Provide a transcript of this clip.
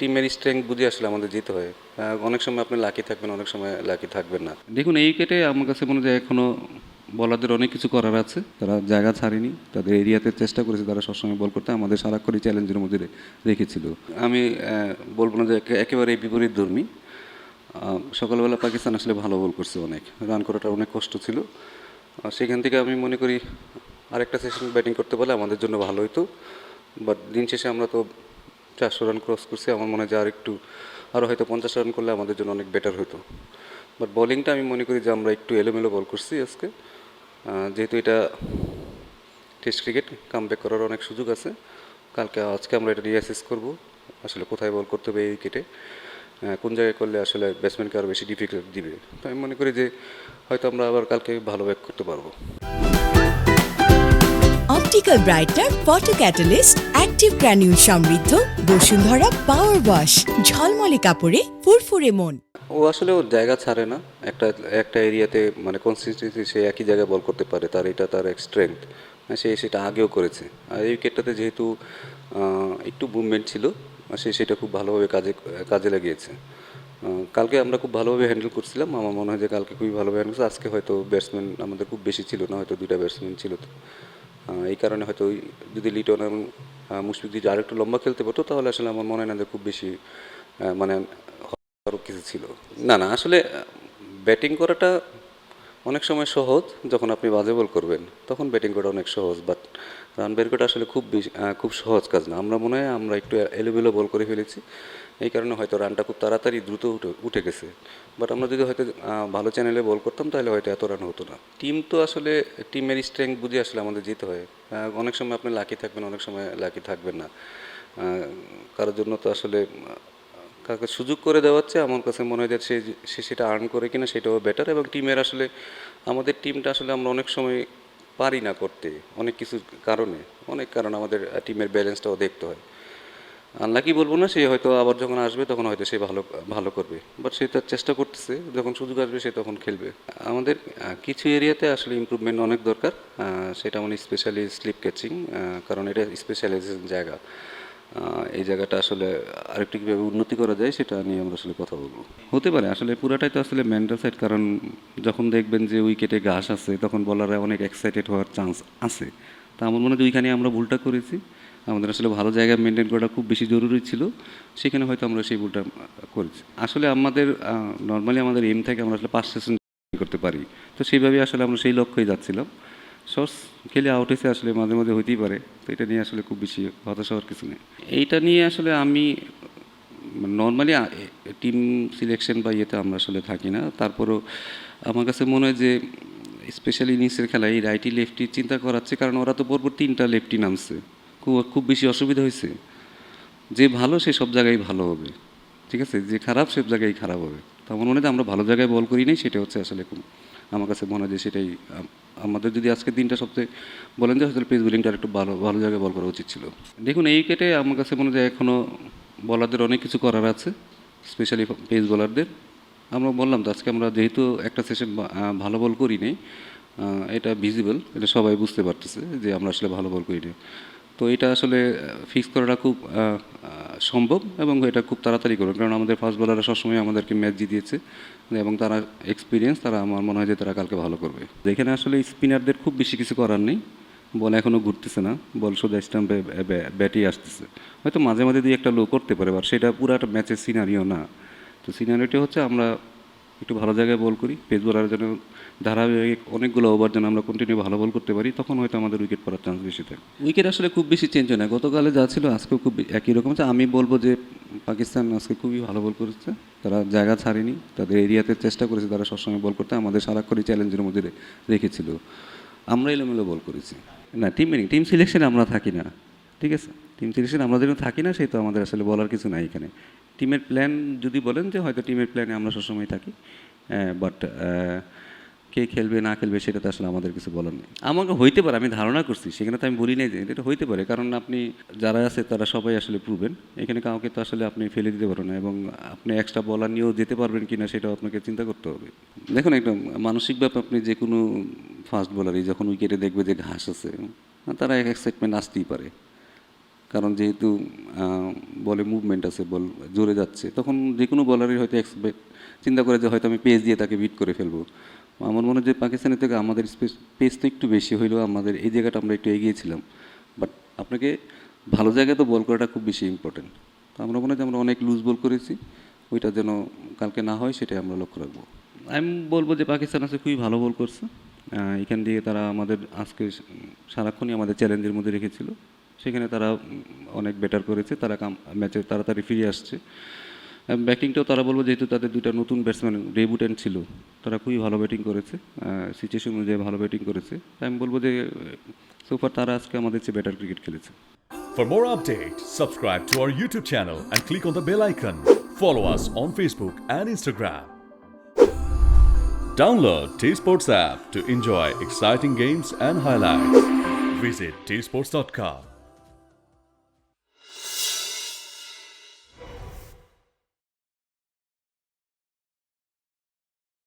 টিমের স্ট্রেংথ বুঝে আসলে আমাদের যেতে হয়। অনেক সময় আপনি লাকি থাকবেন, অনেক সময় লাকি থাকবেন না। দেখুন, এই উইকেটে আমার কাছে মনে হয় এখনও বলারদের অনেক কিছু করার আছে। তারা জায়গা ছাড়েনি, তাদের এরিয়াতে চেষ্টা করেছে, তারা সবসময় বল করতে আমাদের সারাক্ষণই চ্যালেঞ্জের মধ্যে রেখেছিল। আমি বলবো না যে একেবারে বিপরীত ধর্মী। সকালবেলা পাকিস্তান আসলে ভালো বল করছে, অনেক রান করাটা অনেক কষ্ট ছিল। সেখান থেকে আমি মনে করি আরেকটা সেশন ব্যাটিং করতে পারলে আমাদের জন্য ভালো হতো। বাট দিন শেষে আমরা তো 400 রান ক্রস করছি। আমার মনে হয় যে আরও হয়তো 50 রান করলে আমাদের জন্য অনেক বেটার হতো। বাট বোলিংটা আমি মনে করি যে আমরা একটু এলোমেলো বল করছি আজকে। যেহেতু এটা টেস্ট ক্রিকেট, কামব্যাক করার অনেক সুযোগ আছে। আজকে আমরা এটা রিঅ্যাসেস করব, আসলে কোথায় বল করতে হবে এই উইকেটে, কোন জায়গায় করলে আসলে ব্যাটসম্যানকে আরও বেশি ডিফিকাল্ট দিবে। তো আমি মনে করি যে হয়তো আমরা আবার কালকে ভালো ব্যাক করতে পারবো। Optical brighter photo catalyst active granule সমৃদ্ধ বসুন্ধরা পাওয়ার ওয়াশ ঝলমলে কাপড়ে ফুরফুরে মন। ও আসলে ওর জায়গা ছাড়ে না। একটা একটা এরিয়াতে মানে কনসিস্টেন্সি, সে একই জায়গায় বল করতে পারে, তার এক স্ট্রেংথ। সে সেটা আগেও করেছে। আর এই উইকেটটাতে যেহেতু একটু মুভমেন্ট ছিল, সে সেটা খুব ভালোভাবে কাজে লাগিয়েছে। কালকে আমরা খুব ভালোভাবে হ্যান্ডেল করছিলাম। আমার মনে হয় যে কালকে খুবই ভালোভাবে হ্যান্ডেল করছে। আজকে হয়তো ব্যাটসম্যান আমাদের খুব বেশি ছিল না, হয়তো 2টা ব্যাটসম্যান ছিল। তো এই কারণে হয়তো যদি লিটন এবং মুশফিক যদি আরেকটু লম্বা খেলতে পারতো, তাহলে আসলে আমার মনে হয় না যে খুব বেশি মানে আরও কিছু ছিল। না, না, আসলে ব্যাটিং করাটা অনেক সময় সহজ। যখন আপনি বাজে বল করবেন তখন ব্যাটিং করা অনেক সহজ। বাট রান বের করা আসলে খুব সহজ কাজ না। আমরা মনে হয় আমরা একটু এলোমেলো বল করে ফেলেছি, এই কারণে হয়তো রানটা খুব তাড়াতাড়ি দ্রুত উঠে গেছে। বাট আমরা যদি হয়তো ভালো চ্যানেলে বল করতাম, তাহলে হয়তো এত রান হতো না। টিম তো আসলে টিমের স্ট্রেংথ বুঝে আসলে আমাদের যেতে হয়। অনেক সময় আপনি লাকি থাকবেন, অনেক সময় লাকি থাকবেন না। কারোর জন্য তো আসলে কাউকে সুযোগ করে দেওয়াচ্ছে, আমার কাছে মনে হয় যে সে সেটা আর্ন করে কিনা সেটাও বেটার। এবং টিমের আসলে আমাদের টিমটা আসলে আমরা অনেক সময় পারি না করতে, অনেক কিছু কারণে, অনেক কারণ আমাদের টিমের ব্যালেন্সটাও দেখতে হয়। আনলাকি বলবো না, সে হয়তো আবার যখন আসবে তখন হয়তো সে ভালো ভালো করবে। বাট সে তার চেষ্টা করতেছে, যখন সুযোগ আসবে সে তখন খেলবে। আমাদের কিছু এরিয়াতে আসলে ইমপ্রুভমেন্ট অনেক দরকার। সেটা মানে স্পেশালি স্লিপ ক্যাচিং, কারণ এটা স্পেশালাইজেশন জায়গা। এই জায়গাটা আসলে আরেকটু কীভাবে উন্নতি করা যায় সেটা নিয়ে আমরা আসলে কথা বলবো। হতে পারে আসলে পুরাটাই তো আসলে মেন্টাল সাইড। কারণ যখন দেখবেন যে উইকেটে ঘাস আছে, তখন বলাররা অনেক এক্সাইটেড হওয়ার চান্স আছে। তা আমার মনে হয় ওইখানে আমরা ভুলটা করেছি। আমাদের আসলে ভালো জায়গা মেনটেন করাটা খুব বেশি জরুরি ছিল, সেখানে হয়তো আমরা সেই ভুলটা করেছি। আসলে আমাদের নর্মালি আমাদের এম থেকে আমরা আসলে 5 সেশন করতে পারি। তো সেইভাবে আসলে আমরা সেই লক্ষ্যেই যাচ্ছিলাম। শর্টস খেলে আউট হয়েছে, আসলে মাঝে মাঝে হইতেই পারে। তো এটা নিয়ে আসলে খুব বেশি হতাশ হওয়ার কিছু নেই। এইটা নিয়ে আসলে আমি নর্মালি টিম সিলেকশন বা ইয়েতে আমরা আসলে থাকি না। তারপরেও আমার কাছে মনে হয় যে স্পেশালি ইনিংসের খেলা এই রাইটি লেফটি চিন্তা করাচ্ছে, কারণ ওরা তো পরপর 3টা লেফটি নামছে। খুব বেশি অসুবিধা হয়েছে। যে ভালো সে সব জায়গায় ভালো হবে, ঠিক আছে, যে খারাপ সব জায়গায় খারাপ হবে। তো আমার মনে হয় আমরা ভালো জায়গায় বল করি নাই, সেটা হচ্ছে আসলে আমার কাছে মনে হয় যে সেটাই আমাদের যদি আজকে দিনটা সবচেয়ে বলেন যে আসলে পেস বোলিংটা একটু ভালো ভালো জায়গায় বল করা উচিত ছিল। দেখুন, এই উইকেটে আমার কাছে মনে হয় এখনও বলারদের অনেক কিছু করার আছে, স্পেশালি পেস বোলারদের। আমরা বললাম তো আজকে আমরা যেহেতু একটা সেশন ভালো বল করি নি, এটা ভিজিবল, এটা সবাই বুঝতে পারতেছে যে আমরা আসলে ভালো বল করি নি। তো এটা আসলে ফিক্স করাটা খুব সম্ভব, এবং এটা খুব তাড়াতাড়ি করবে, কারণ আমাদের ফাস্ট বোলাররা সবসময় আমাদেরকে ম্যাচ জিতিয়েছে এবং তারা এক্সপিরিয়েন্স, তারা আমার মনে হয় যে তারা কালকে ভালো করবে। এখানে আসলে স্পিনারদের খুব বেশি কিছু করার নেই। বল এখনও ঘুরতেছে না, বল সোজা স্টাম্পে ব্যাটই আসতেছে। হয়তো মাঝে মাঝে দিয়ে একটা লো করতে পারে, বা সেটা পুরো একটা ম্যাচের সিনারিও না। তো সিনারিওটি হচ্ছে আমরা একটু ভালো জায়গায় বল করি, পেস বোলারের জন্য ধারাবাহিক অনেকগুলো ওভার যেন আমরা কন্টিনিউ ভালো বল করতে পারি, তখন হয়তো আমাদের উইকেট পড়ার চান্স বেশি থাকে। উইকেট আসলে খুব বেশি চেঞ্জ হয় না, গতকালে যা ছিল আজকেও খুব একই রকম আছে। আমি বলবো যে পাকিস্তান আজকে খুবই ভালো বল করেছে, তারা জায়গা ছাড়েনি, তাদের এরিয়াতে চেষ্টা করেছে, তারা সবসময় বল করতে আমাদের সারাক্ষণই চ্যালেঞ্জের মধ্যে রেখেছিল। আমরা এলোমেলো বল করেছি। না, টিম সিলেকশনে আমরা থাকি না, ঠিক আছে। টিম সিলেকশন আমরা যেন থাকি না, সেই তো আমাদের আসলে বলার কিছু নাই এখানে। টিমের প্ল্যান যদি বলেন যে হয়তো টিমের প্ল্যানে আমরা সবসময় থাকি, বাট কে খেলবে না খেলবে সেটা তো আসলে আমাদের কিছু বলার নেই। আমাকে হইতে পারে, আমি ধারণা করছি, সেখানে তো আমি বলি নাই যে এটা হইতে পারে, কারণ আপনি যারা আছে তারা সবাই আসলে প্রুভেন। এখানে কাউকে তো আসলে আপনি ফেলে দিতে পারেন না, এবং আপনি এক্সট্রা বলার নিয়েও যেতে পারবেন কিনা সেটাও আপনাকে চিন্তা করতে হবে। দেখুন, একদম মানসিকভাবে আপনি যে কোনো ফাস্ট বোলারই যখন উইকেটে দেখবে যে ঘাস আছে, তারা এক এক্সাইটমেন্ট আসতেই পারে। কারণ যেহেতু বলে মুভমেন্ট আছে, বল জোরে যাচ্ছে, তখন যে কোনো বলারই হয়তো চিন্তা করে যে হয়তো আমি পেস দিয়ে তাকে বিট করে ফেলবো। আমার মনে হয় যে পাকিস্তানের থেকে আমাদের পেস তো একটু বেশি হইলেও আমাদের এই জায়গাটা আমরা একটু এগিয়েছিলাম। বাট আপনাকে ভালো জায়গায় তো বল করাটা খুব বেশি ইম্পর্টেন্ট। তো আমরা মনে হয় যে আমরা অনেক লুজ বল করেছি, ওইটা যেন কালকে না হয় সেটাই আমরা লক্ষ্য রাখবো। আমি বলবো যে পাকিস্তান আজকে খুবই ভালো বল করছে। এখান দিয়ে তারা আমাদের আজকে সারাক্ষণই আমাদের চ্যালেঞ্জের মধ্যে রেখেছিল, সেখানে তারা অনেক বেটার করেছে, তারা ম্যাচে তাড়াতাড়ি ফিরে আসছে। ব্যাটিংটাও তারা বলবো যেহেতু তাদের দুইটা নতুন ব্যাটসম্যান ডেবিউট্যান্ট ছিল, তারা খুবই ভালো ব্যাটিং করেছে, সিচুয়েশন অনুযায়ী ভালো ব্যাটিং করেছে। আমি বলবো যে সোফার তারা আজকে আমাদের চেয়ে বেটার ক্রিকেট খেলেছে। For more updates, subscribe to our YouTube channel and click on the bell icon. Follow us on Facebook and Instagram. Download T Sports app to enjoy exciting games and highlights. Visit tsports.com.